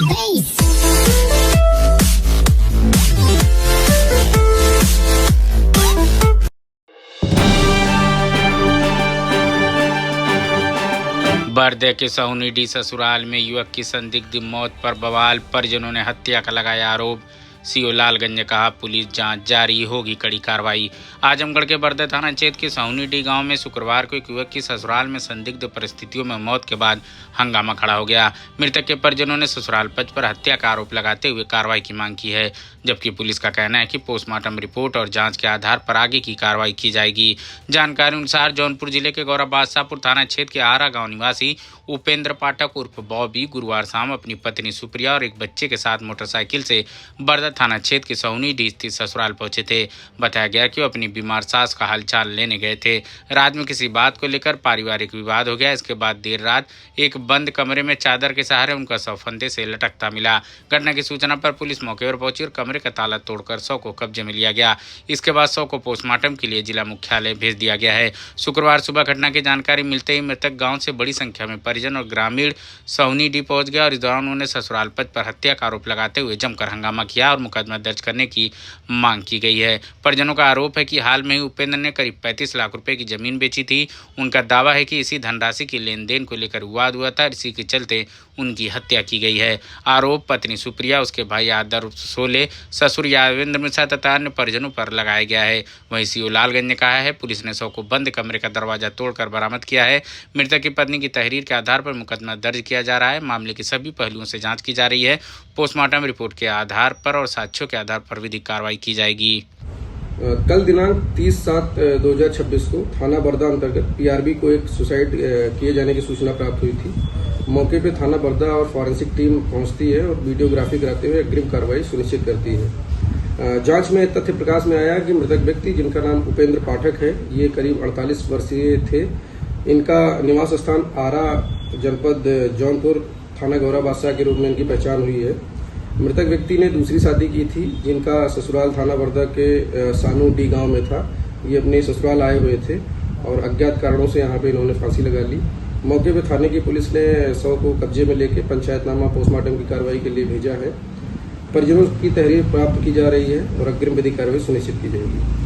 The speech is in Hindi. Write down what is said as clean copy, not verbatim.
बर्दे के सहुनीडीह ससुराल में युवक की संदिग्ध मौत पर बवाल, परिजनों ने हत्या का लगाया आरोप। सीओ लालगंज ने कहा पुलिस जांच जारी, होगी कड़ी कार्रवाई। आजमगढ़ के बर्दे थाना क्षेत्र के सहुनीडीह गांव में शुक्रवार को एक युवक की ससुराल में संदिग्ध परिस्थितियों में मौत के बाद हंगामा खड़ा हो गया। मृतक के परिजनों ने ससुराल पक्ष पर हत्या का आरोप लगाते हुए कार्रवाई की मांग की है, जबकि पुलिस का कहना है कि पोस्टमार्टम रिपोर्ट और जाँच के आधार पर आगे की कार्रवाई की जाएगी। जानकारी अनुसार जौनपुर जिले के गौरव बादशाहपुर थाना क्षेत्र के आरा गाँव निवासी उपेंद्र पाठक उर्फ बॉबी गुरुवार शाम अपनी पत्नी सुप्रिया और एक बच्चे के साथ मोटरसाइकिल से बर्दे थाना क्षेत्र के सहुनीडीह स्थित ससुराल पहुंचे थे। बताया गया कि वो अपनी बीमार सास का हालचाल लेने गए थे। रात में किसी बात को लेकर पारिवारिक विवाद हो गया। इसके बाद देर रात एक बंद कमरे में चादर के सहारे उनका शव फंदे से लटकता मिला। घटना की सूचना पर पुलिस मौके पर पहुंची और कमरे का ताला तोड़कर शव को कब्जे में लिया गया। इसके बाद शव को पोस्टमार्टम के लिए जिला मुख्यालय भेज दिया गया है। शुक्रवार सुबह घटना की जानकारी मिलते ही मृतक गाँव से बड़ी संख्या में परिजन और ग्रामीण सहुनीडीह पहुंच गया और इस दौरान उन्होंने ससुराल पक्ष पर हत्या का आरोप लगाते हुए जमकर हंगामा किया और मुकदमा दर्ज करने की मांग की गई है। परिजनों का आरोप है कि हाल में ही उपेंद्र ने करीब 35 लाख रुपए की जमीन बेची थी। उनका दावा है कि इसी धनराशि के लेन देन को लेकर विवाद हुआ था, इसी के चलते उनकी हत्या की गई है। आरोप पत्नी सुप्रिया, उसके भाई आदर सोले, ससुर यादवेंद्र मिश्रा तथा अन्य परिजनों पर लगाया गया है। वहीं सीओ लालगंज ने कहा है पुलिस ने शव को बंद कमरे का दरवाजा तोड़कर बरामद किया है। मृतक की पत्नी की तहरीर के आधार पर मुकदमा दर्ज किया जा रहा है। मामले की सभी पहलुओं से जांच की जा रही है। पोस्टमार्टम रिपोर्ट के आधार पर और साक्ष्यों के आधार पर विधिक कार्रवाई की जाएगी। कल दिनांक 30/7/2026 को थाना बर्दा अंतर्गत पीआरबी को एक सुसाइड किए जाने की सूचना प्राप्त हुई थी। मौके पे थाना बर्दा और फॉरेंसिक टीम पहुंचती है और वीडियोग्राफी कराते हुए अग्रिम कार्रवाई सुनिश्चित करती है। जांच में तथ्य प्रकाश में आया कि मृतक व्यक्ति, जिनका नाम उपेंद्र पाठक है, ये करीब 48 वर्षीय थे। इनका निवास स्थान आरा जनपद जौनपुर थाना गौरव बादशाह के रूप में इनकी पहचान हुई है। मृतक व्यक्ति ने दूसरी शादी की थी, जिनका ससुराल थाना बर्दा के सानूडीह गांव में था। ये अपने ससुराल आए हुए थे और अज्ञात कारणों से यहाँ पे इन्होंने फांसी लगा ली। मौके पे थाने की पुलिस ने शव को कब्जे में लेके पंचायतनामा पोस्टमार्टम की कार्रवाई के लिए भेजा है। परिजनों की तहरीर प्राप्त की जा रही है और अग्रिम विधिक कार्रवाई सुनिश्चित की जाएगी।